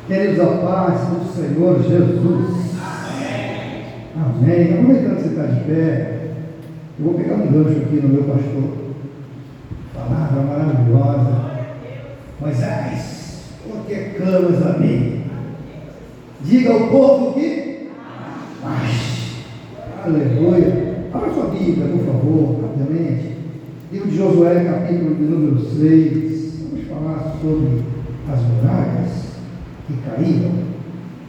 Queridos, a paz do Senhor Jesus. Amém. Aproveitando que você está de pé, eu vou pegar um gancho aqui no meu pastor. Palavra maravilhosa. Moisés, porque clamas a mim? Diga ao povo que paz. Aleluia. Abra sua Bíblia, por favor, rapidamente. Livro de Josué, capítulo de número 6. Vamos falar sobre as muralhas que caíram,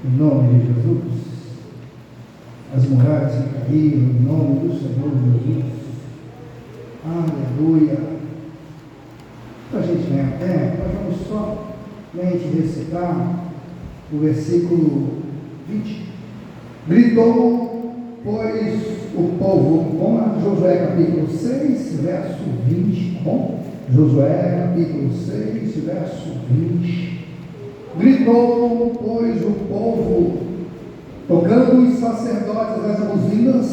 em nome de Jesus. As muralhas que caíram, em nome do Senhor Jesus. Aleluia. Então a gente vem a pé, nós vamos somente recitar o versículo 20. Gritou, pois, o povo, com Josué capítulo 6, verso 20, bom? Josué capítulo 6, verso 20. Gritou, pois, o povo, tocando os sacerdotes as buzinas,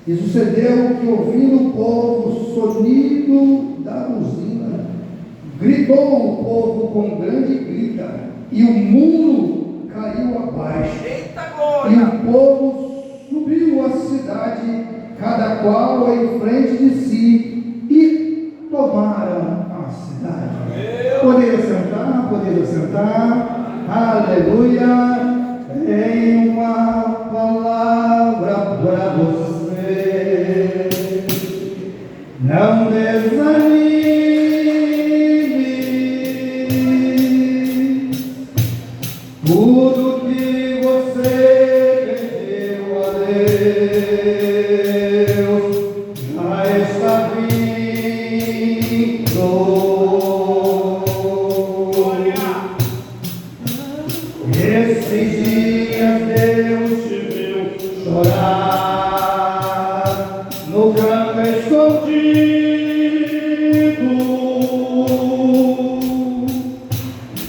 e sucedeu que, ouvindo o povo o sonido da buzina, gritou o povo com grande grita, e o muro caiu abaixo. Eita glória! E o povo subiu a cidade, cada qual em frente de si, e tomaram a cidade. Poderia sentar, aleluia. Tem uma palavra para você, não desanime, tudo que você pediu a Deus já está vindo. Esses dias Deus te viu chorar no canto escondido.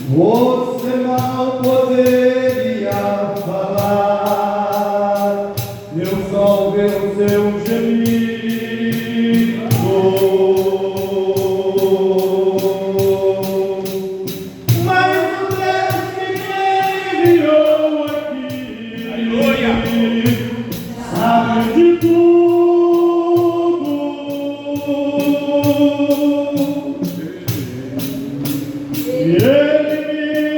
Você mal poderia falar, eu só vi o seu gemido. Ele me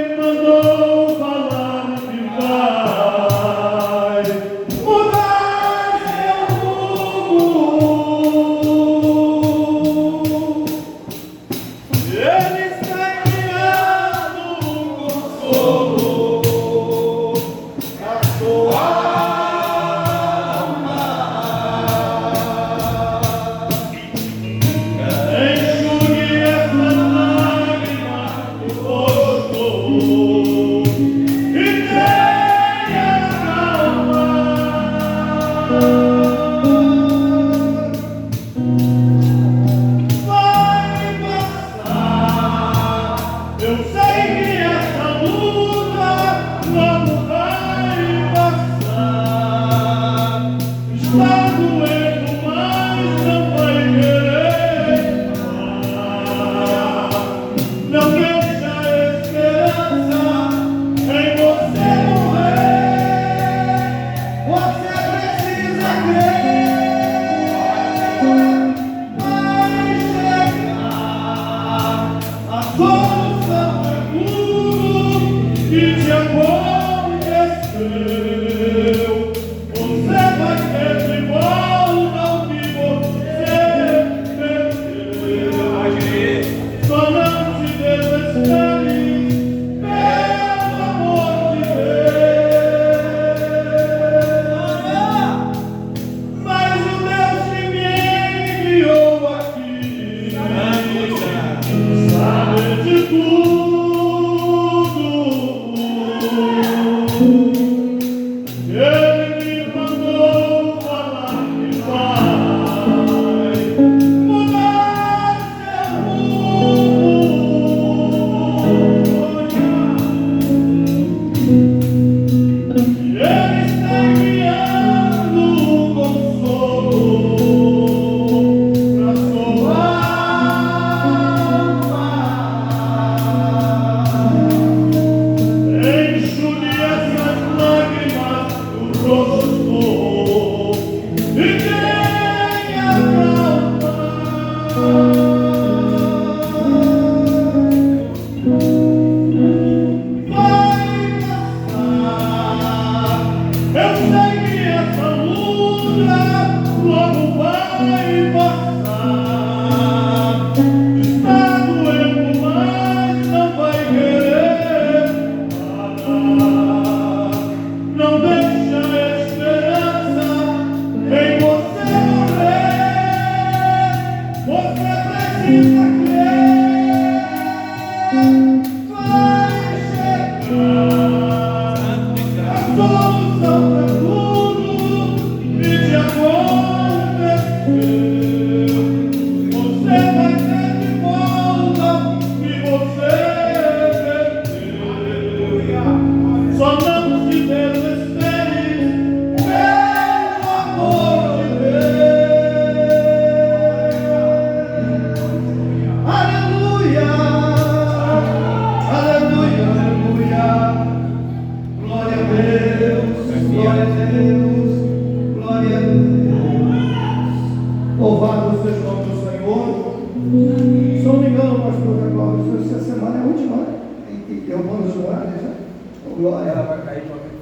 glória. Ela vai cair de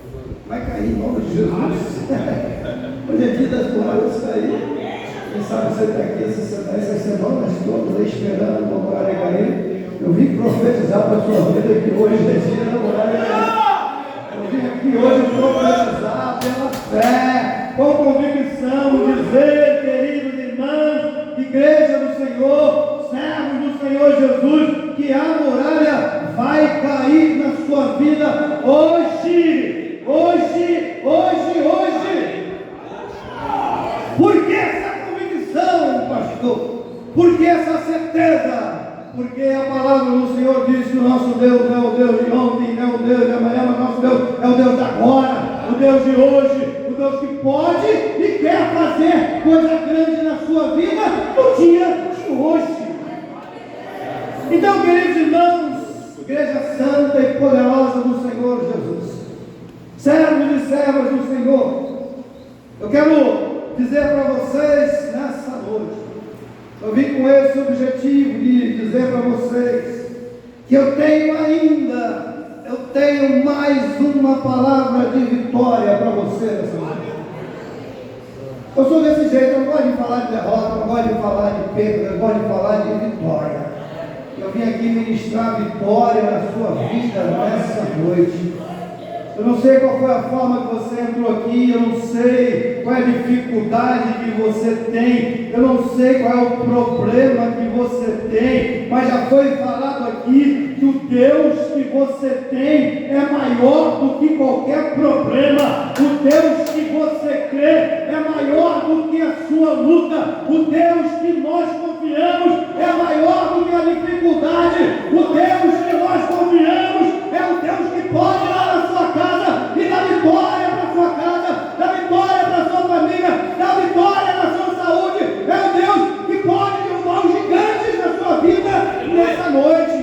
Vai cair em nome de Jesus. Hoje é dia das muralhas cair. Quem sabe você está aqui essas semanas todas aí esperando uma muralha cair. Eu vim profetizar para a sua vida que hoje é dia da muralha cair. Eu vim aqui hoje profetizar pela fé, com convicção, dizer, queridos irmãos, igreja do Senhor, servos do Senhor Jesus, que a muralha vai cair na sua vida hoje. Por que essa convicção, pastor? Por que essa certeza? Porque a palavra do Senhor diz que o nosso Deus não é o Deus de ontem, não é o Deus de amanhã, mas o nosso Deus é o Deus da agora, o Deus de hoje, o Deus que pode e quer fazer coisa grande na sua vida no dia de hoje. Então, queridos irmãos, igreja santa e poderosa do Senhor Jesus, servos e servas do Senhor, eu quero dizer para vocês nessa noite, eu vim com esse objetivo de dizer para vocês que eu tenho mais uma palavra de vitória para você nessa noite. Eu sou desse jeito, eu não gosto de falar de derrota, eu não gosto de falar de perda, eu gosto de falar de vitória. Eu vim aqui ministrar vitória na sua vida nessa noite. Eu não sei qual foi a forma que você entrou aqui, eu não sei qual é a dificuldade que você tem, eu não sei qual é o problema que você tem, mas já foi falado aqui que o Deus que você tem é maior do que qualquer problema, o Deus que você crê é maior do que a sua luta, o Deus que nós confiamos é maior do que a dificuldade, o Deus que nós confiamos é o Deus que pode dar na sua casa e dar vitória para a sua casa, dar vitória para a sua família, dar vitória na sua saúde, é o Deus que pode derrubar os gigantes na sua vida nessa noite.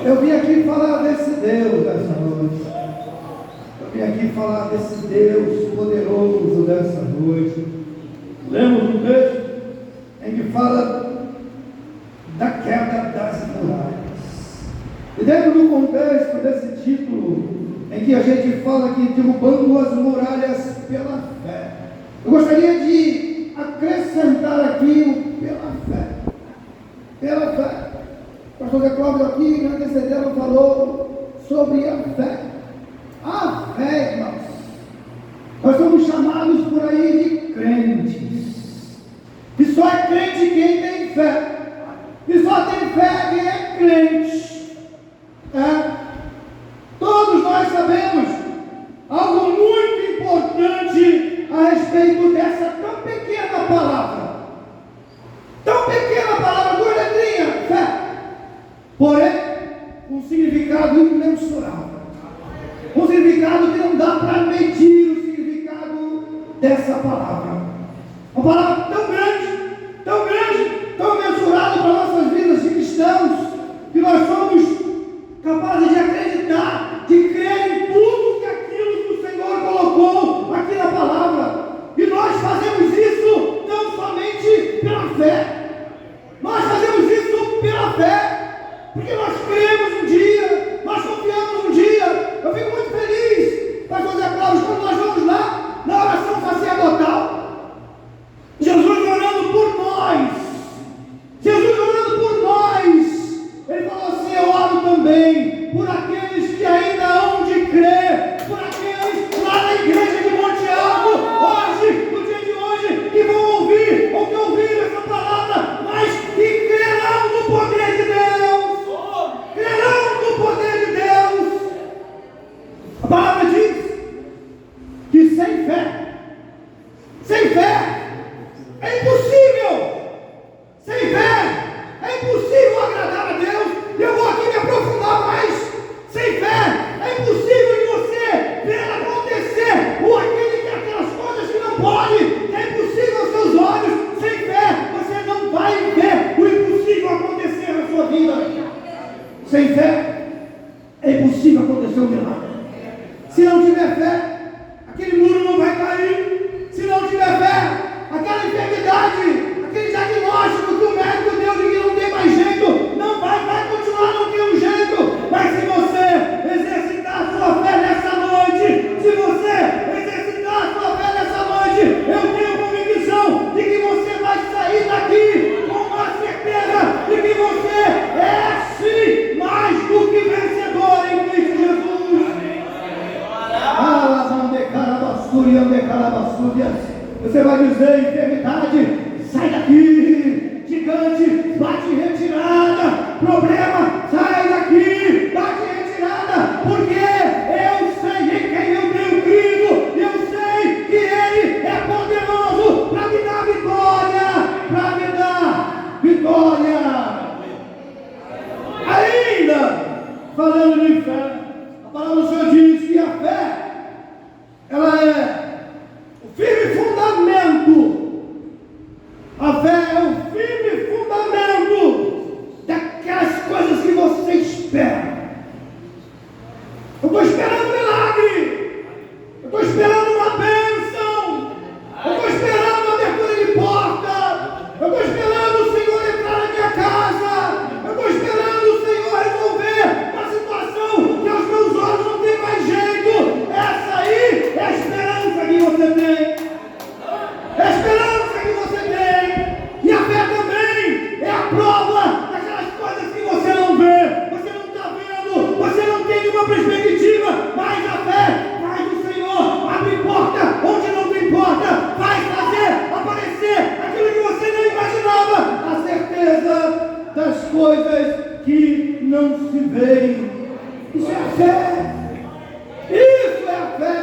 Eu vim aqui falar desse Deus nessa noite. Eu vim aqui falar desse Deus poderoso nessa noite. Lemos um texto em que fala da queda das muralhas. E dentro do contexto desse título, em que a gente fala que derrubando as muralhas pela fé, eu gostaria de acrescentar aqui o pela fé. Pela fé. O pastor Zé Cláudio aqui na antecedência falou sobre a fé. A fé, irmãos, nós somos chamados por aí de crentes. E só é crente quem tem fé. E só tem fé quem é crente. Todos nós sabemos algo muito importante a respeito dessa tão pequena palavra. Tão pequena palavra, duas letrinhas, fé. Porém, um significado imensurável. Um significado que não dá para medir o significado dessa palavra. Uma palavra tão grande, tão imensurável para nossas vidas de cristãos, que nós somos capazes de acreditar, de crer em tudo que aquilo que o Senhor colocou aqui na palavra. E nós fazemos isso não somente pela fé, nós fazemos isso pela fé, porque nós cremos um dia, nós confiamos um dia. Eu fico muito feliz, pastor Zé Cláudio, quando nós vamos lá na oração sacerdotal, Jesus orando por nós, Ele falou assim: eu oro também por aqueles que ainda hão de crer, por aqueles lá na igreja de Monte Alto, hoje, no dia de hoje, que vão ouvir, ou que ouviram essa palavra, mas que crerão no poder de Deus, crerão no poder de Deus. A palavra diz que sem fé, é impossível, sem fé, é impossível agradar a Deus. Eu vou aqui me aprofundar mais. Sem fé, é impossível de você ver acontecer aquelas coisas que não pode. É impossível aos seus olhos. Sem fé, você não vai ver o impossível acontecer na sua vida. Sem fé, é impossível acontecer um milagre. Se não tiver fé, aquele muro não vai cair. Se não tiver fé, aquela enfermidade, aquele diagnóstico que o médico deu de que não tem mais jeito, vai continuar não tendo jeito. Mas se você exercitar açúbias. Você vai dizer: enfermidade, sai daqui. Gigante, bate em retirada. Problema, sai daqui, bate em retirada. Porque eu sei em quem eu tenho crido. Eu sei que Ele é poderoso para me dar vitória. Para me dar vitória. Ainda falando de fé, a palavra do Senhor diz que a fé, ela é o firme fundamento. A fé é o firme fundamento daquelas coisas que você espera. Eu estou esperando um milagre. Eu estou esperando uma bênção. Eu estou esperando uma abertura de porta. Eu estou esperando o Senhor entrar na minha casa. Eu estou esperando o Senhor resolver uma situação que aos meus olhos não tem mais jeito. Essa aí é a esperança que você tem. É a esperança que você tem. E a fé também é a prova daquelas coisas que você não vê. Você não está vendo. Você não tem nenhuma perspectiva. Mas a fé faz o Senhor abrir porta onde não tem porta. Faz fazer aparecer aquilo que você não imaginava. A certeza das coisas que não se veem. Isso é a fé. Isso é a fé.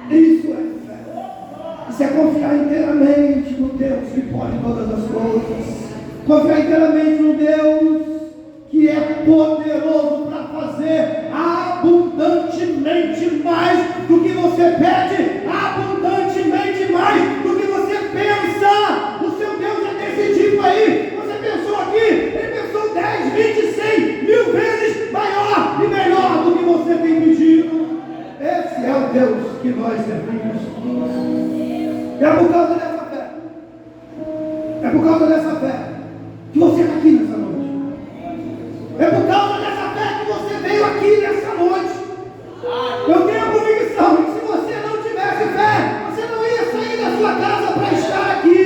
Isso é a fé. Isso é confiar inteiramente no Deus que pode todas as coisas. Confiar inteiramente no Deus que é poderoso para fazer abundantemente mais do que você pede, abundantemente mais do que você pensa. O seu Deus é desse tipo aí. Você pensou aqui, Ele pensou 10, 20, 100 mil vezes maior e melhor do que você tem pedido. Esse é o Deus que nós servimos. É por causa dessa fé. É por causa dessa fé que você está aqui nessa noite. É por causa dessa fé que você veio aqui nessa noite. Eu tenho a convicção que se você não tivesse fé, você não ia sair da sua casa para estar aqui.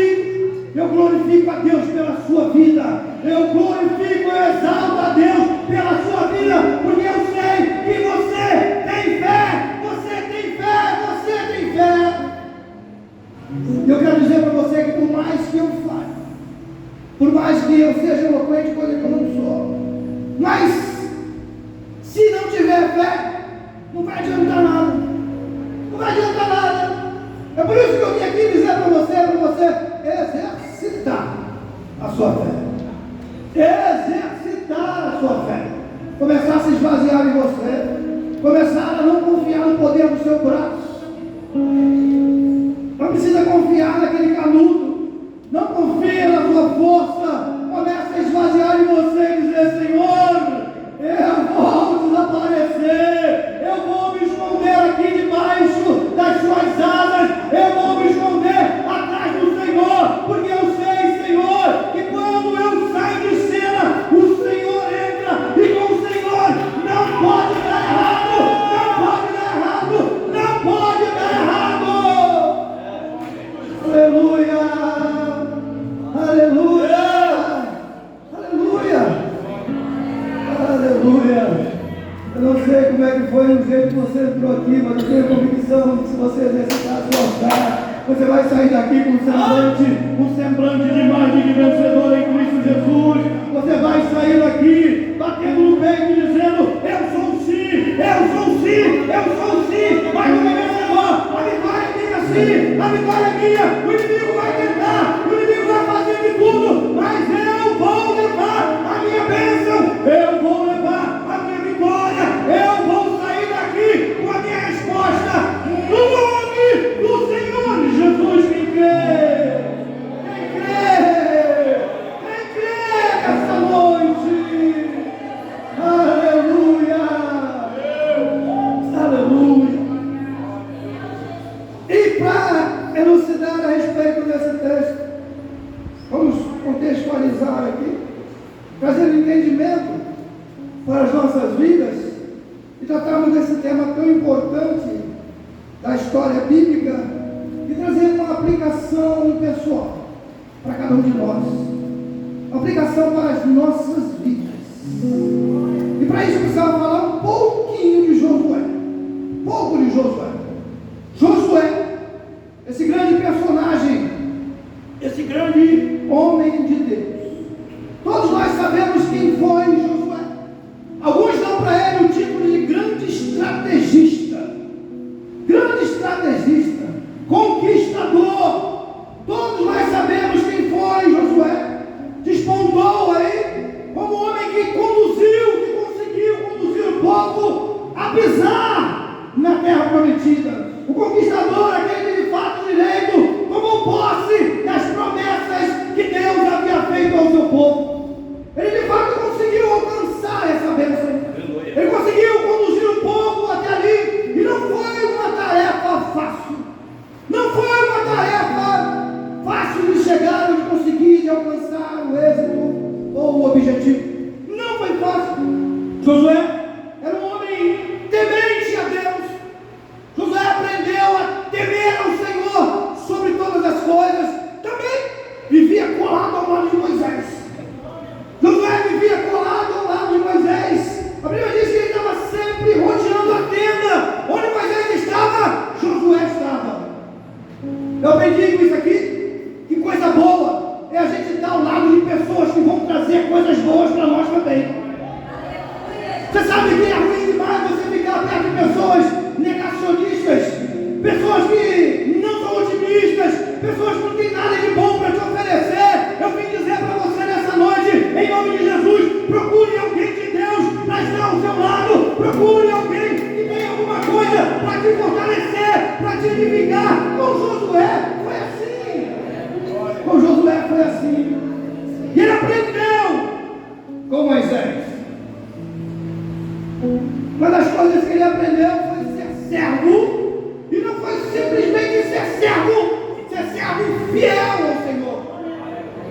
Eu glorifico a Deus pela sua vida. Eu glorifico, eu exalto a Deus pela sua vida, porque eu sei que você tem fé. Você tem fé, você tem fé. Eu quero dizer para você que por mais que eu fale, por mais que eu seja eloquente, coisa que eu não sou, mas se não tiver fé, não vai adiantar nada. Não vai adiantar nada. É por isso que eu vim aqui dizer para você exercitar a sua fé. Exercitar a sua fé. Começar a se esvaziar em você. Começar a não confiar no poder do seu braço. Não precisa confiar naquele canudo. Não confia na sua força. Começa a esvaziar em você e dizer: Senhor, eu vou desaparecer. Eu vou me esconder aqui debaixo das suas asas. Eu vou me esconder atrás do Senhor. Porque eu sei, Senhor, que quando eu saio de cena, o Senhor entra. E com o Senhor não pode dar errado. Não pode dar errado. Não pode dar errado. Aleluia! Aleluia! Aleluia! Aleluia! Eu não sei como é que foi o jeito que você entrou aqui, mas eu tenho convicção que se você exercitar a sua fé, você vai sair daqui com um semblante de mais de vencedor em Cristo Jesus. Você vai sair daqui batendo no peito e dizendo: eu sou sim, eu sou sim, eu sou sim, vai como vencedor, a vitória é minha sim, a vitória é minha. O inimigo vai tentar, o inimigo vai fazer de tudo, mas eu vou levar a minha bênção, eu vou levar a minha vitória, eu vou sair daqui com a minha resposta, no nome do Senhor Jesus. Quem crê, essa noite, aleluia, aleluia. E para elucidar a respeito desse texto, vamos contextualizar aqui, trazer entendimento para as nossas vidas e tratarmos desse tema tão importante da história bíblica e trazer uma aplicação pessoal para cada um de nós, uma aplicação para as nossas vidas. E para isso eu precisava falar um pouquinho de Josué, pouco de Josué. Josué pisar na terra prometida. O conquistador, aquele que de fato direito, tomou posse das promessas que Deus havia feito ao seu povo. Ele de fato conseguiu alcançar essa bênção. Ele conseguiu conduzir o povo até ali. E não foi uma tarefa fácil. Não foi uma tarefa fácil de chegar, de conseguir, de alcançar o êxito ou o objetivo. Não foi fácil. Josué era um homem temente a Deus. Josué aprendeu a temer ao Senhor sobre todas as coisas. Também vivia colado ao lado de Moisés. Josué vivia colado ao lado de Moisés. A Bíblia diz que ele estava sempre rodeando a tenda. Onde Moisés estava, Josué estava. Eu aprendi com isso aqui. Que coisa boa é a gente estar ao lado de pessoas que vão trazer coisas boas para nós também. Você sabe que é ruim demais você ficar perto de pessoas negacionistas, pessoas que não são otimistas, pessoas que não têm nada de bom para te oferecer. Eu vim dizer para você nessa noite, em nome de Jesus, procure alguém de Deus para estar ao seu lado. Procure alguém que tenha alguma coisa para te fortalecer, para te edificar. Com Josué foi assim. Com Josué foi assim. E ele aprendeu com Moisés. Uma das coisas que ele aprendeu foi ser servo. E não foi simplesmente ser servo fiel ao Senhor.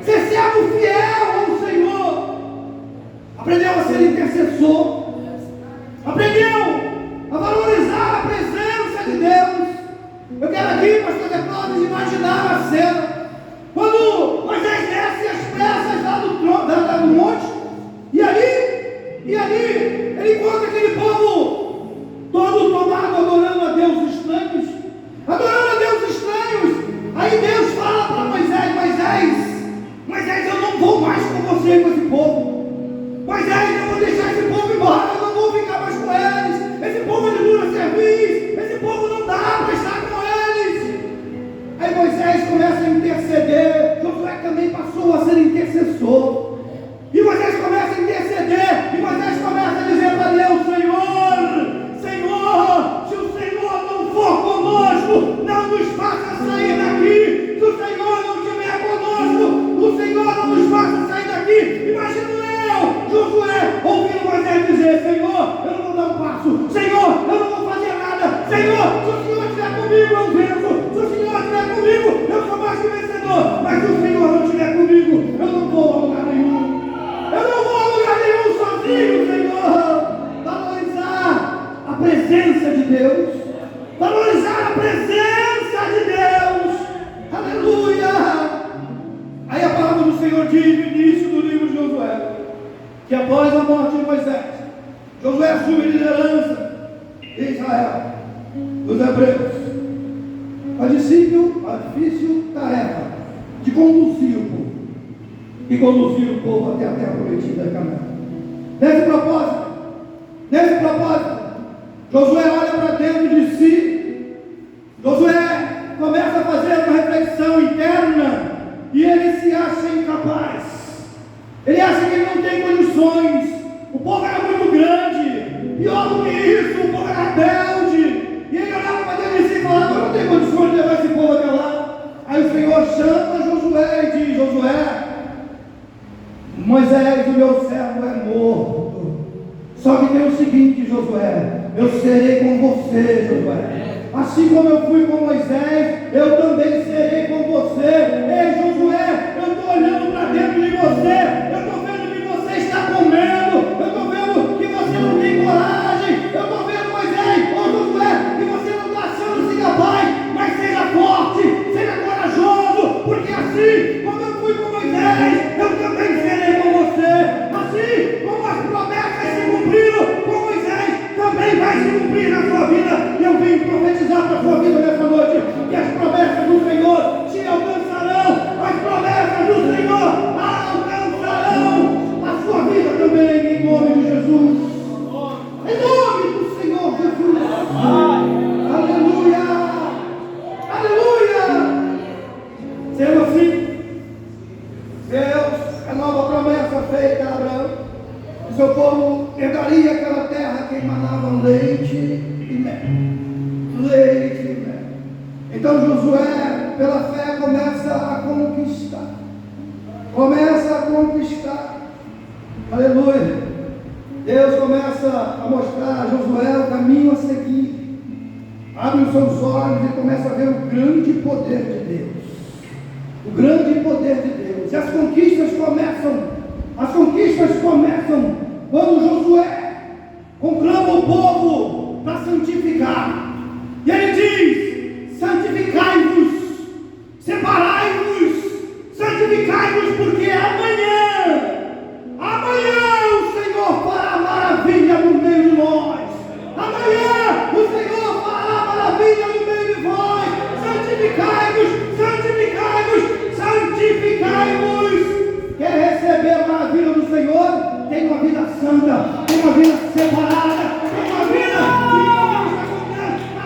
Ser servo fiel ao Senhor. Aprendeu a ser intercessor. Aprendeu a valorizar a presença de Deus. Eu quero aqui, pastor Zé Cláudio, imaginar a cena. Quando Moisés desce as pressas lá do monte. E ali ele encontra aquele povo todo tomado, adorando a deuses estranhos. Adorando a deuses estranhos. Aí Deus fala para Moisés, eu não vou mais com você, com esse povo. Moisés, eu vou deixar esse povo embora, eu não vou ficar mais com eles. Esse povo é de dura serviço, esse povo não dá para estar com eles. Aí Moisés começa a interceder. Josué também passou a ser intercessor. E Moisés começa a interceder. E Moisés começa a dizer para Deus: Senhor, se o Senhor não for conosco, não nos faça sair daqui. Se o Senhor não estiver conosco, o Senhor não nos faça sair daqui. Imagino eu, Josué, ouvindo Moisés dizer: Senhor, eu não vou dar um passo. Senhor, eu não vou fazer nada. Senhor, se o Senhor estiver comigo, eu venço. Se o Senhor estiver comigo, eu sou mais que vencedor. Mas se o Senhor não estiver comigo, eu não vou a lugar nenhum. Eu não vou a lugar nenhum sozinho, Senhor. Valorizar a presença de Deus. Valorizar a presença de Deus. Aleluia. Aí a palavra do Senhor diz no início do livro de Josué que após a morte de Moisés, Josué assume a liderança de Israel, dos hebreus. A difícil tarefa de conduzir o povo. E conduzir o povo até a terra prometida de Canaã. Nesse propósito, Josué olha para dentro de si. Josué começa a fazer uma reflexão interna e ele se acha incapaz. Ele acha que ele não tem condições. O povo era muito grande. Pior do que isso, o povo era rebelde. E ele olhava para dentro de si e falava: eu não tenho condições de levar esse povo até lá. Aí o Senhor chama Josué e diz: Josué, Moisés, o meu servo, é morto. Só que tem o seguinte, Josué: eu serei com você, Josué. Assim como eu fui com Moisés, eu também serei com você. Ei, Josué, eu estou olhando para dentro de você. Eu estou vendo que você está com medo. Eu estou vendo que você não tem coragem. Eu estou vendo, Moisés, Josué, que você não está achando-se capaz. Mas seja forte, seja corajoso, porque assim como eu fui com Moisés, eu também serei com você. Assim como as promessas se cumpriram com Moisés, também vai se cumprir na sua vida. E eu vim profetizar para a sua vida nessa noite que as promessas do Senhor te alcançarão. As promessas povo herdaria aquela terra que emanava leite e mel. Leite e mel. Então Josué, pela fé, começa a conquistar. Começa a conquistar. Aleluia. Deus começa a mostrar a Josué o caminho a seguir. Abre os seus olhos e começa a ver o grande poder de Deus. O grande poder de Deus. E as conquistas começam quando Josué conclama o povo para santificar. E ele diz: santificai-vos, separai-vos, santificai-vos, porque amanhã o Senhor fará maravilha no meio de nós. Amanhã o Senhor fará maravilha no meio de vós. Santificai-vos, santificai-vos, santificai-vos. Quer receber a maravilha do Senhor? Tem uma vida santa, tem uma vida separada, tem uma vida que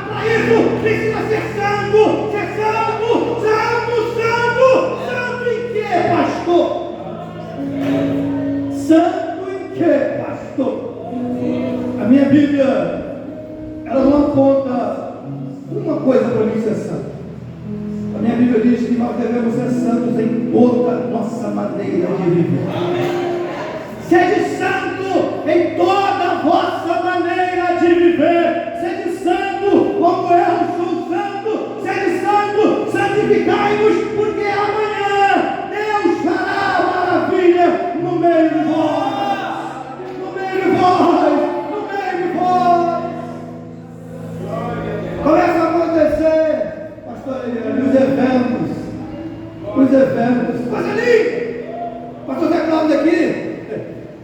para isso precisa ser santo, santo em que, pastor? Santo em que, pastor? A minha Bíblia, ela não aponta uma coisa para mim ser santo. A minha Bíblia diz que nós devemos ser santos em toda a nossa maneira de viver. Sede santo em toda a vossa maneira de viver. Sede santo como eu sou santo. Sede santo, santificai-vos, porque amanhã Deus fará maravilha no meio de vós. No meio de vós. No meio de vós. Começa a acontecer, pastor Eliane, os eventos. Mas ali, pastor Zé Cláudio aqui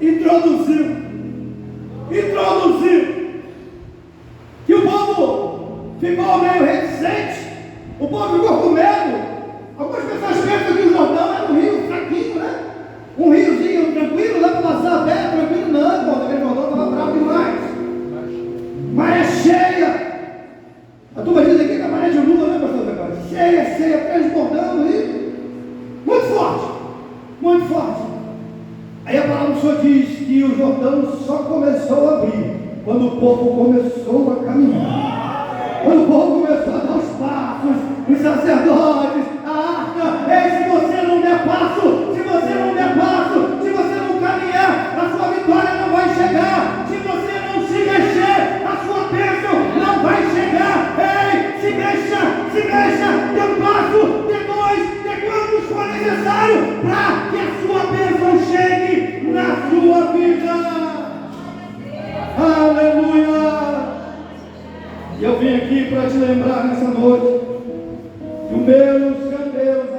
introduziu que o povo ficou meio reticente, o povo ficou com medo. Algumas pessoas pensam que o Jordão era um rio fraquinho, né? Um riozinho tranquilo, dá para passar a pé, tranquilo. Não, pô, aquele Jordão estava bravo demais. Maré cheia. A turma diz aqui que a maré de Lula, né, pastor Zé Cláudio? Cheia, transbordando e muito forte. Aí a palavra do Senhor diz que o Jordão só começou a abrir quando o povo começou a caminhar. Quando o povo começou a dar os passos, os sacerdotes, a arca. Ei, se você não der passo, se você não caminhar, a sua vitória não vai chegar. Se você não se mexer, a sua bênção não vai chegar. Ei, se mexa, dê um passo, dê dois, dê quantos for necessário para que a sua bênção chegue na sua vida. Aleluia! E eu vim aqui para te lembrar nessa noite que o meu Deus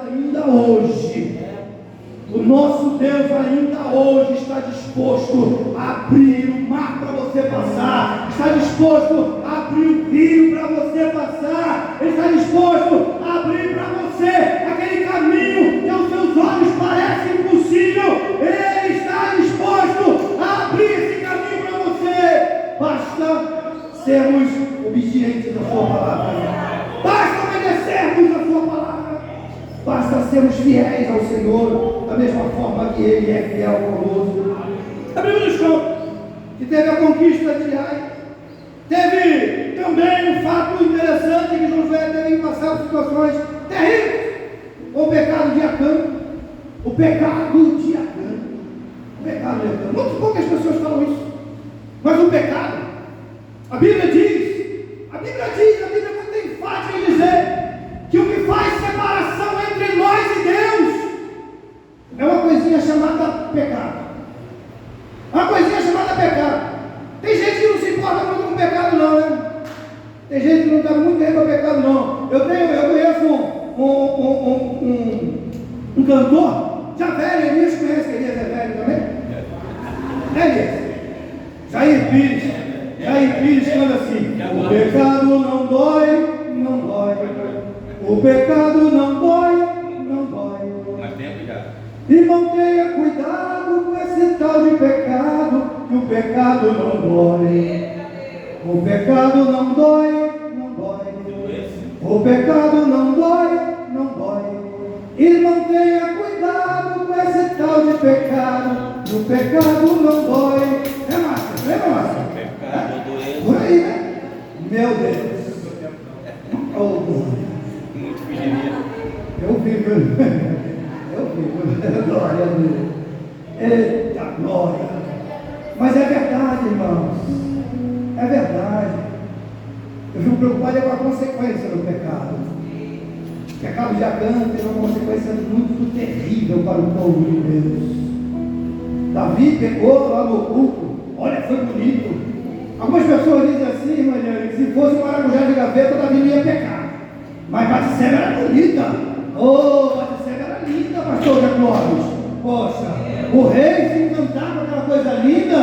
ainda hoje, o nosso Deus ainda hoje está disposto a abrir o mar para você passar, está disposto a abrir o rio para você passar, Ele está disposto a abrir para você aquele caminho que aos seus olhos parece impossível. Ele está disposto a abrir esse caminho para você. Basta sermos obedientes à sua palavra, basta obedecermos à sua palavra, basta sermos fiéis ao Senhor da mesma forma que Ele é fiel conosco. A Bíblia nos conta que teve a conquista de Ai. Teve também um fato interessante, que Josué teve que passar situações terríveis com o pecado de Acã. O pecado de Acã. Muito poucas pessoas falam isso. Mas o pecado, a Bíblia é muito enfática em dizer que o que faz separação entre nós e Deus é uma coisinha chamada pecado. Tem gente que não se importa muito com o pecado não, né? Tem gente que não está muito bem com o pecado não. Eu conheço um cantor, já velho, Elias, conhece que Elias é velho também? Elias. Jair Pires canta assim: o pecado não dói. O pecado não dói. Mas tenha cuidado. Irmão, tenha cuidado com esse tal de pecado, que o pecado não dói. O pecado não dói. O pecado não dói. Irmão, tenha cuidado com esse tal de pecado, que o pecado não dói. verdade. Eu fico preocupado com a consequência do pecado. O pecado de Adão teve uma consequência muito terrível para o povo de Deus. Davi pegou lá no oculto, olha, foi bonito. Algumas pessoas dizem assim, irmã Eliane, que se fosse um maracujá de gaveta, Davi não ia pecar. Mas Batseba era bonita. Oh, Batseba era linda, pastor de Clóvis. Poxa, o rei se encantava com aquela coisa linda,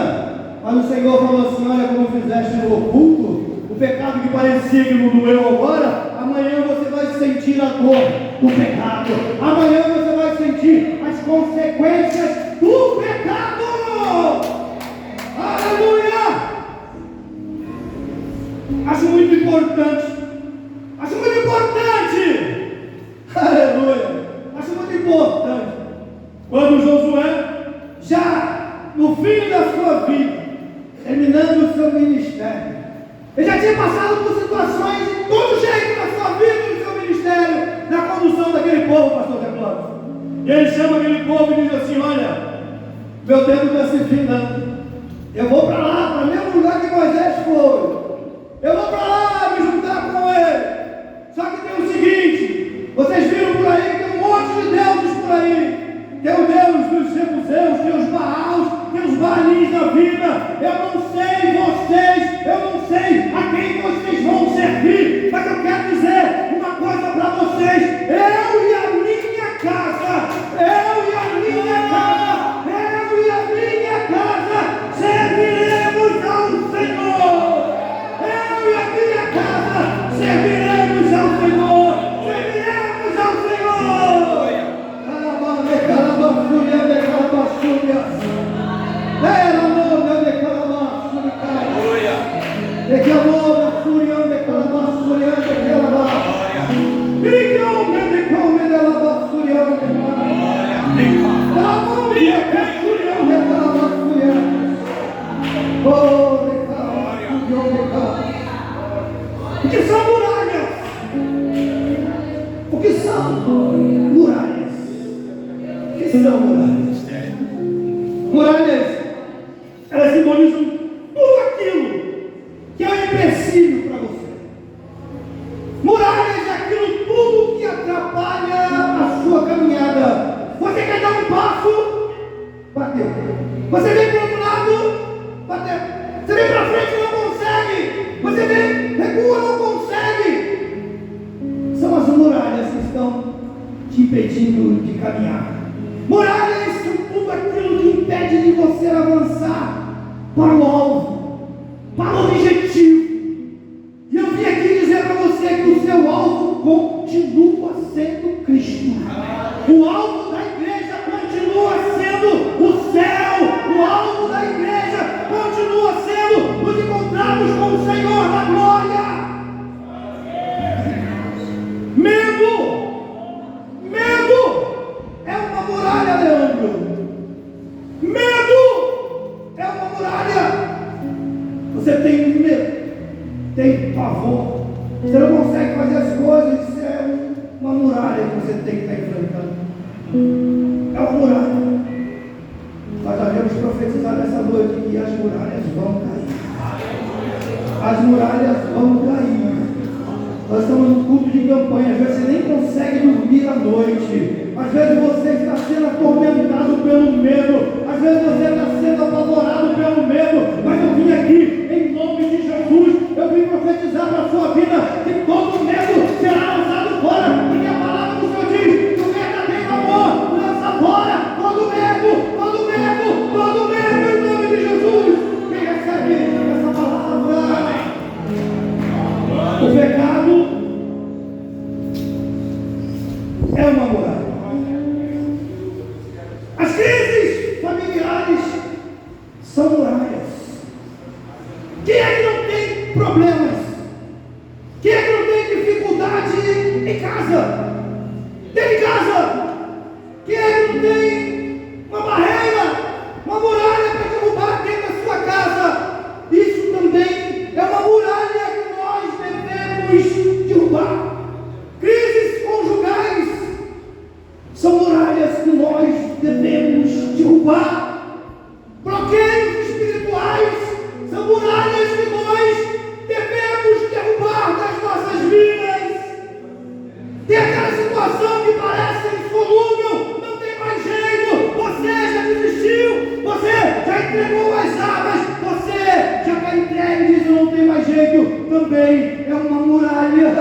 mas o Senhor falou assim: olha como fizeste no oculto, o pecado que parecia que não doeu agora, amanhã você vai sentir a dor do pecado, amanhã você vai sentir as consequências do pecado. Aleluia! Acho muito importante, aleluia, acho muito importante, quando Josué, já no fim da sua vida, terminando o seu ministério, ele já tinha passado por situações de todo jeito na sua vida, no seu ministério, na condução daquele povo, pastor Zé Clóvis. E ele chama aquele povo e diz assim: olha, meu tempo está se findando, eu vou para lá, para o mesmo lugar que Moisés foi, eu vou para lá me juntar com ele. Só que tem o seguinte, vocês viram por aí que tem um monte de deuses por aí. Tem o Deus dos Jebuseus, tem os Baals, tem os Baalins da vida. Eu não sei a quem vocês vão servir, mas eu quero dizer uma coisa para vocês: eu e a minha casa serviremos ao Senhor. Eu e a minha casa serviremos ao Senhor. O que são muralhas? O que são muralhas? O que são muralhas? Muralhas, elas simbolizam tudo aquilo que é um empecilho para você. Muralhas é aquilo tudo que atrapalha a sua caminhada. Você quer dar um passo? Bateu. Você vem para o outro lado? Bateu. Você vem para frente e não consegue. Você vem, recua, não consegue. São as muralhas que estão te impedindo de caminhar. Muralhas são tudo aquilo que impede de você avançar para o alvo, para o objetivo. E eu vim aqui dizer para você que o seu alvo continua sendo Cristo. O alvo da igreja continua sendo o céu. O alvo da igreja continua sendo nos encontrarmos com o Senhor da glória. Medo é uma muralha, Leandro. Medo é uma muralha. Você tem medo, tem pavor, você não consegue fazer as coisas. Isso é uma muralha que você tem que estar enfrentando. É uma muralha. Nós devemos profetizar nessa noite que as muralhas vão cair. As muralhas vão cair. Nós estamos num culto de campanha. Às vezes você nem consegue dormir à noite. Às vezes você está sendo atormentado pelo medo. Às vezes você está sendo apavorado pelo medo. Mas eu vim aqui, em nome de Jesus, eu vim profetizar para a sua vida que todo medo será lançado fora. Porque a palavra do Senhor diz: o verdadeiro amor lança fora todo medo, em nome de Jesus. Quem recebe essa palavra? O pecado é uma muralha. As crises familiares são muralhas. Quem é que não tem problemas? Quem é que não tem dificuldade em casa? Dentro de casa? Quem é que não tem uma barreira, uma muralha para derrubar dentro da sua casa? Isso também é uma muralha que nós devemos derrubar. Crises conjugais são muralhas que nós devemos derrubar. Bloqueios espirituais são muralhas que nós também é uma muralha.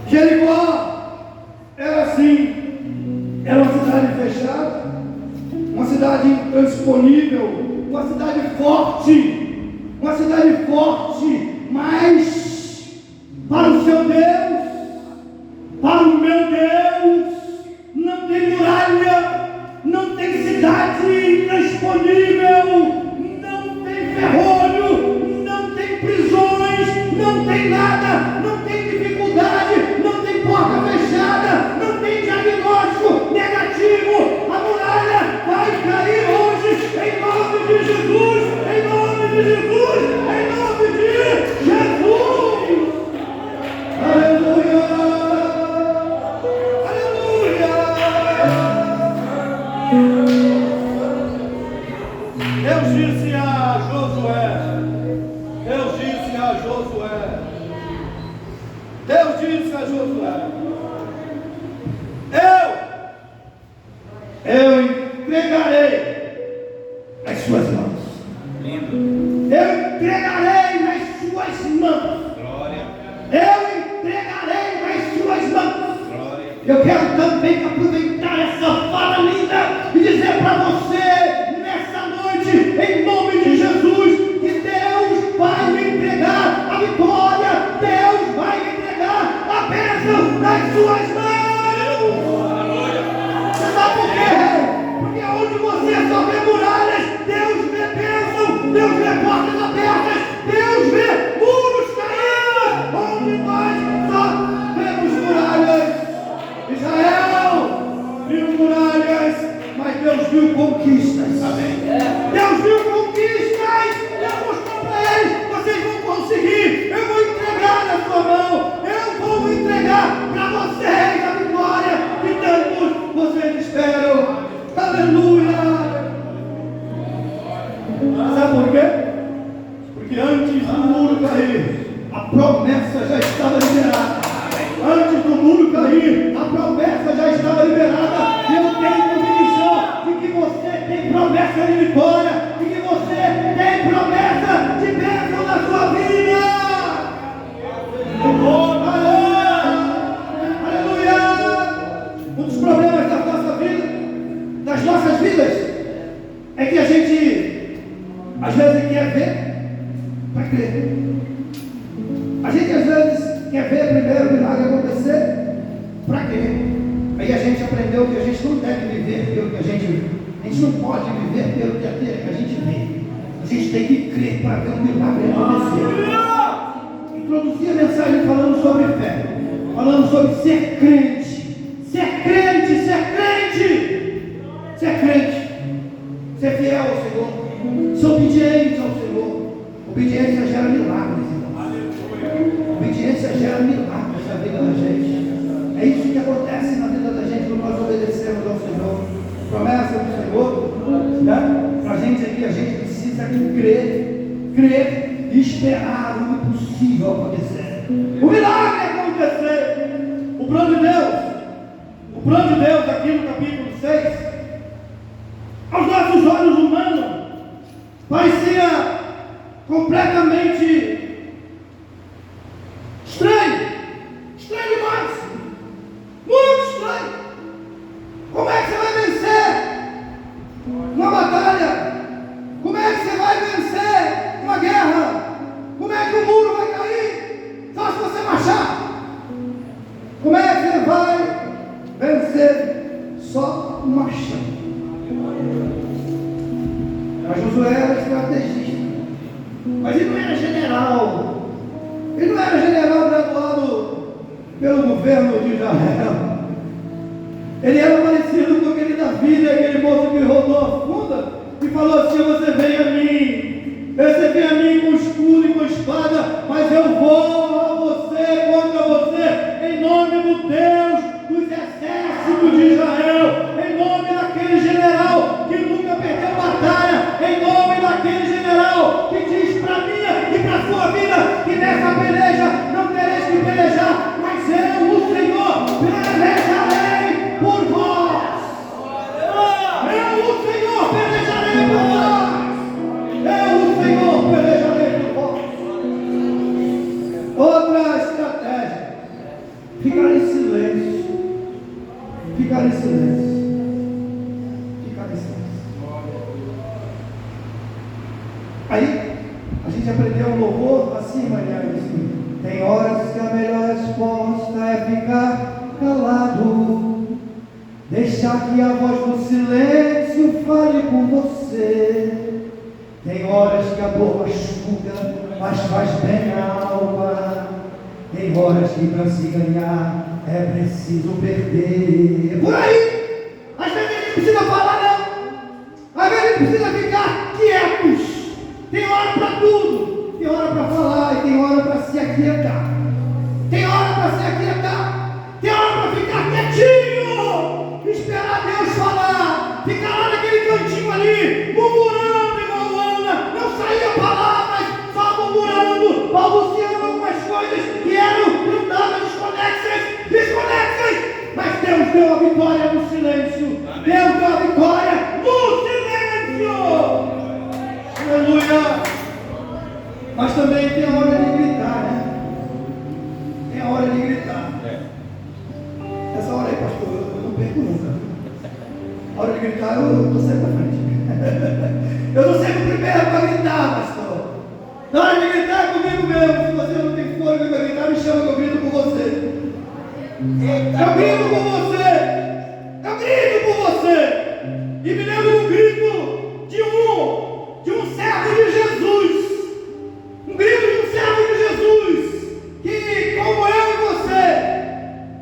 Jericó era assim, era uma cidade fechada, uma cidade intransponível, uma cidade forte, mas para o seu Deus, para o meu Deus, não tem muralha, não tem cidade intransponível, não tem ferrolho, não tem prisões, não tem nada, não tem dificuldade, não tem porta fechada, não tem diagnóstico negativo. A muralha vai cair hoje, em nome de Jesus, em nome de Jesus, em nome de Jesus. Aleluia, aleluia. Deus disse a Josué, Deus disse a Josué, eu entregarei nas suas mãos. Lindo. Eu entregarei nas suas mãos. Glória. Eu entregarei nas suas mãos. Glória. Eu quero também aproveitar essa fala linda e dizer para você nessa noite, em nome de Jesus, que Deus vai me entregar a vitória, Deus vai me entregar a bênção nas suas mãos. Você sabe por quê? Porque onde você só vê muralhas, Deus vê bênção, Deus vê portas abertas, Deus vê muros caindo. Onde nós só vemos muralhas. Israel viu muralhas, mas Deus viu conquistas. Amém. Deus viu conquistas. Deus mostrou para eles: vocês vão conseguir. Eu vou entregar na sua mão. Eu vou entregar para vocês a vitória que tantos vocês esperam. Aleluia. Sabe por quê? Porque antes do muro cair, a promessa já estava liberada. Antes do muro cair, a promessa já estava liberada. E eu tenho convicção de que você tem promessa de vitória, de que você tem promessa de bênção na sua vida. Aleluia! Um dos problemas da nossa vida, das nossas vidas, é que a gente às vezes quer ver para crer. A gente às vezes quer ver primeiro o milagre acontecer para crer. Aí a gente aprendeu que a gente não deve viver pelo que a gente não pode viver pelo que a gente vê. A gente tem que crer para ver o milagre acontecer. Introduzi a mensagem falando sobre fé, falando sobre ser crente, ser crente, ser crente, ser crente, ser fiel ao Senhor, ser obediente ao Senhor. Obediência gera milagres, irmãos. Obediência gera milagres na vida da gente. É isso que acontece na vida da gente quando nós obedecemos ao Senhor. Promessa do Senhor, né? Para a gente aqui, a gente precisa crer e esperar o impossível acontecer. O milagre acontecer. O plano de Deus aqui no capítulo 6, aos nossos olhos humanos, parecia completamente estranho demais, muito estranho. Como é que você vai vencer uma batalha? Como é que você vai vencer uma guerra? Como é que o muro vai cair? Só se você marchar. Como é que você vai vencer só marchando? Mas Josué era estrategista, mas ele não era general. Ele não era general graduado pelo governo de Israel. Ele era parecido com aquele Davi, aquele moço que rodou a funda e falou assim: você vem a mim, você vem a mim com escudo e com espada, mas eu vou a você, contra você, em nome do Deus dos exércitos de Israel, em nome daquele general que nunca perdeu batalha, em nome daquele general que diz para mim e para a sua vida que nessa peleja não tereis que pelejar, mas eu, o Senhor, pelejarei por vós. Eu, o Senhor, pelejarei por vós. Aí, a gente aprendeu um louvor assim, Maria, assim, tem horas que a melhor resposta é ficar calado, deixar que a voz do silêncio fale por você. Tem horas que a dor machuca, mas faz bem a alma. Tem horas que para se ganhar é preciso perder. Por aí! Às vezes a gente precisa falar não. Às vezes a gente precisa ficar quietos. Tem hora para tudo. Tem hora para falar e tem hora para se aquietar. Tem hora para se aquietar. Tem hora para ficar quietinho. Esperar Deus falar. Ficar lá naquele cantinho ali, murmurando igual Ana. Não saía palavras, só murmurando, balbuciando algumas coisas que não davam desconexas. Mas Deus deu a vitória no silêncio. Amém. Deus deu a vitória no silêncio. Aleluia! Mas também tem a hora de gritar, né? Tem a hora de gritar. Essa hora aí, pastor, eu não perco nunca. A hora de gritar, eu estou sempre à frente. Eu estou sempre primeiro para gritar, pastor. Na hora de gritar é comigo mesmo. Se você não tem fôlego para gritar, me chama que eu grito por você. Eu grito por você. Eu grito por você. E me lembro um grito de um servo de Jesus. Um grito de um servo de Jesus. Que, como eu e você,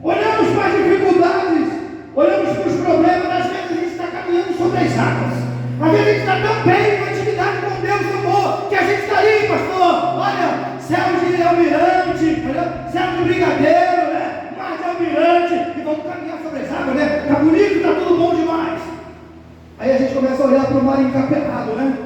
olhamos para as dificuldades, olhamos para os problemas, às vezes a gente está caminhando sobre as águas. Às vezes a gente está tão bem com a intimidade com Deus, amor, que a gente está ali, pastor. Olha, céu de almirante, céu de brigadeiro, né? Mar de almirante, e vamos caminhar sobre as águas, né? Está bonito, está tudo bom demais. Aí a gente começa a olhar para o mar encapelado, né?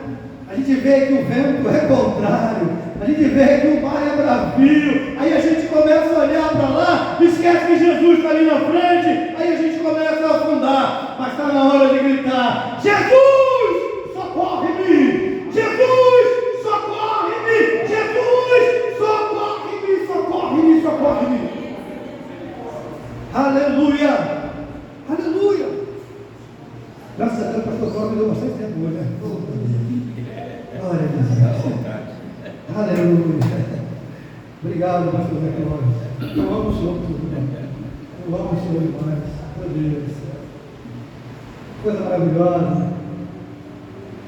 A gente vê que o vento é contrário, a gente vê que o mar é bravio. Aí a gente começa a olhar para lá, esquece que Jesus está ali na frente. Aí a gente começa a afundar, mas está na hora de gritar: Jesus, socorre-me! Jesus, socorre-me! Jesus, socorre-me! Socorre-me! Socorre-me! Aleluia! Aleluia! Graças a Deus, o pastor Cláudio me deu bastante tempo hoje, né? Glória a Deus. Aleluia. Obrigado, pastor Zé Cláudio. Eu amo o Senhor, eu amo o Senhor demais. Meu Deus do céu. Coisa maravilhosa.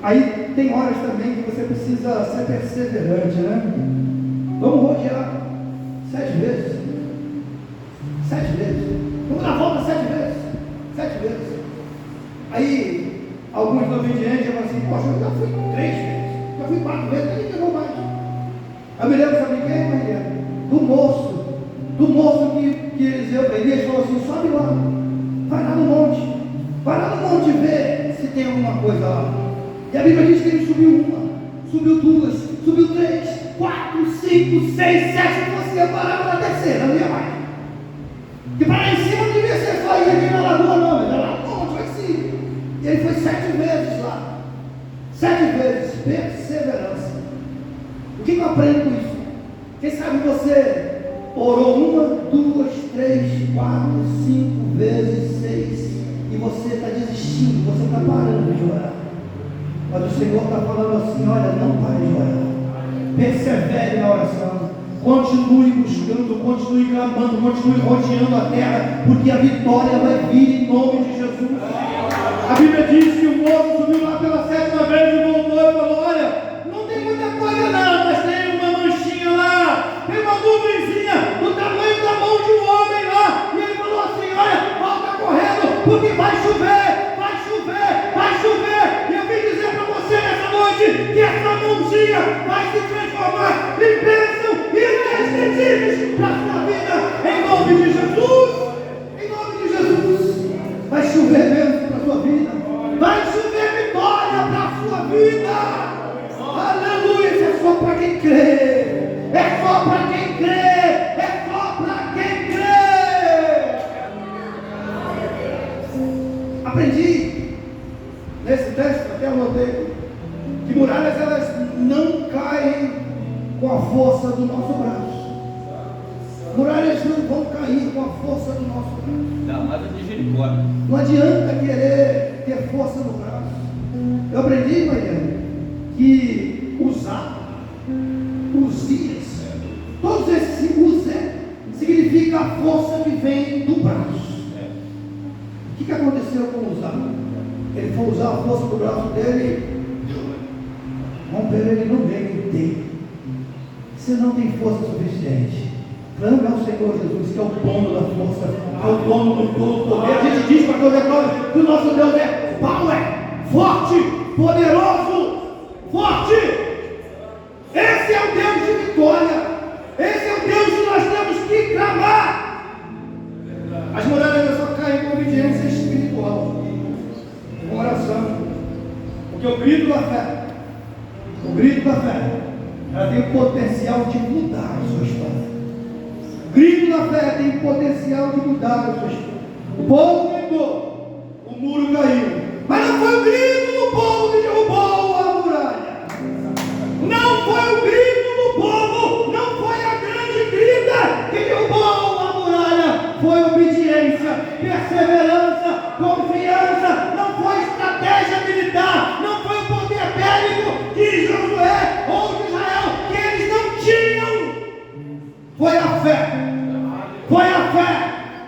Aí tem horas também que você precisa ser perseverante, né? Vamos rodear 7 vezes. 7 vezes. Vamos dar volta 7 vezes. 7 vezes. Aí, alguns obedientes falam assim: poxa, eu já fui 3 vezes, já fui 4 vezes, aí não vou mais. Eu me lembro, sabe quem, Maria? Do moço que Elias falou assim: sobe lá, vai lá no monte ver se tem alguma coisa lá. E a Bíblia diz que ele subiu 1, subiu 2, subiu 3, 4, 5, 6, 7, e você parava na terceira, não ia mais. Porque para lá em cima não devia ser só ir aqui na lagoa, não, mas era lá no monte, vai sim. E ele foi 7 vezes lá. 7 vezes, perseverança. O que eu aprendo com isso? Quem sabe você orou 1, 2, 3, 4, 5 vezes, 6, e você está desistindo, você está parando de orar. Mas o Senhor está falando assim: olha, não pare de orar. Persevere na oração. Continue buscando, continue clamando, continue rodeando a terra, porque a vitória vai vir em nome de Jesus. A Bíblia diz que o moço subiu lá pela 7ª vez e voltou e falou: olha, não tem muita coisa não, mas tem uma manchinha lá, tem uma nuvenzinha do tamanho da mão de um homem lá. E ele falou assim: olha, volta correndo, porque vai chover, vai chover, vai chover. E eu vim dizer para você nessa noite que essa mãozinha vai se transformar em bênção inesquecíveis para a sua vida, em nome de Jesus. Em nome de Jesus. Vai chover bênção para a sua vida, vai chover vitória para a sua vida. Aleluia. Isso é só para quem crê, é só para quem crê, é só para quem crê. Aprendi nesse texto, até anotei, que muralhas elas não caem com a força do nosso braço. Muralhas não vão cair com a força do nosso braço. Não, mas é de Jericó. Não adianta querer ter força no braço. Eu aprendi, Maria, que usar aquela força que vem do braço. O que aconteceu com Uzá? Ele foi usar a força do braço dele e romper ele no meio inteiro. Você não tem força suficiente. Clame ao Senhor Jesus, que é o dono da força, é o dono do todo poder. A gente diz para toda glória que o nosso Deus é power, forte, poderoso, forte. Esse é o Deus de vitória. Esse é o Deus que nós temos que clamar. As muralhas só caem com obediência espiritual, com oração. Porque o grito da fé, ela tem o potencial de mudar a sua história. O grito da fé tem o potencial de mudar a sua história. O povo gritou, o muro caiu. Mas não foi o grito do povo que derrubou a muralha. Não foi o grito do povo, não foi a grande grita que derrubou a muralha. Foi obediência, perseverança, confiança. Não foi estratégia militar, não foi o poder bélico de Josué ou de Israel, que eles não tinham. Foi a fé. Foi a fé.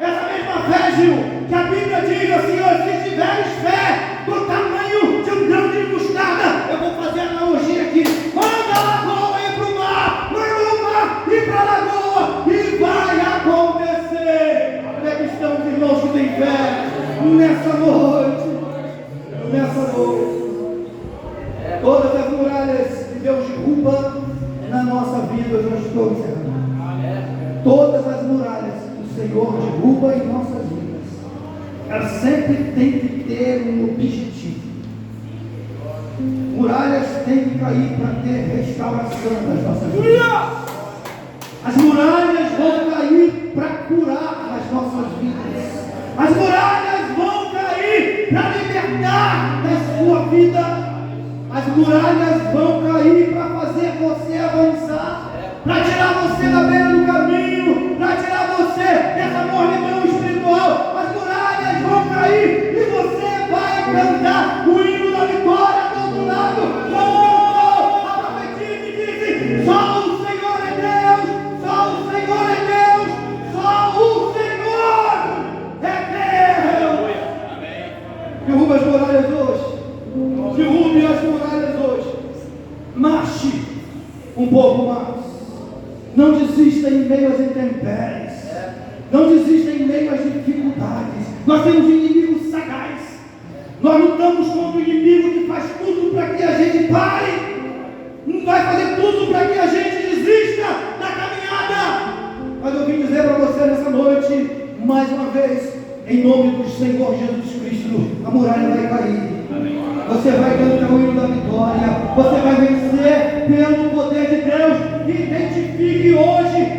Essa mesma fé, Gil, que a Bíblia diz assim: se tiveres fé do tamanho de um grão de mostarda, eu vou fazer a analogia aqui. Manda a lagoa ir para o mar, manda o mar ir para a lagoa, e vai acontecer. Onde é que estão os irmãos que têm fé nessa noite? Nessa noite. Todas as muralhas que Deus derruba na nossa vida, eu já estou encerrando. Todas as muralhas que o Senhor derruba em nossas vidas, elas sempre têm que ter um objetivo. Muralhas têm que cair para ter restauração das nossas vidas. As muralhas vão cair para curar as nossas vidas. As muralhas vão cair para libertar da sua vida. As muralhas vão cair para fazer você avançar, para tirar você da beira do caminho, para tirar você dessa mornidão espiritual. As muralhas vão cair e você vai cantar o hino da vitória do outro lado, como cantou a profetisa e disse: só o Senhor é Deus, só o Senhor é Deus, só o Senhor é Deus. Derruba as muralhas hoje. Derrube as muralhas hoje. Marche um pouco mais. Não desista em meio às intempéries. Não desista em meio às dificuldades. Nós temos inimigos sagaz. Nós lutamos contra o inimigo que faz tudo para que a gente pare. Vai fazer tudo para que a gente desista da caminhada. Mas eu vim dizer para você nessa noite, mais uma vez, em nome do Senhor Jesus Cristo, a muralha vai cair. Você vai cantar o hino da vitória. Você vai vencer pelo poder de Deus. Identifique hoje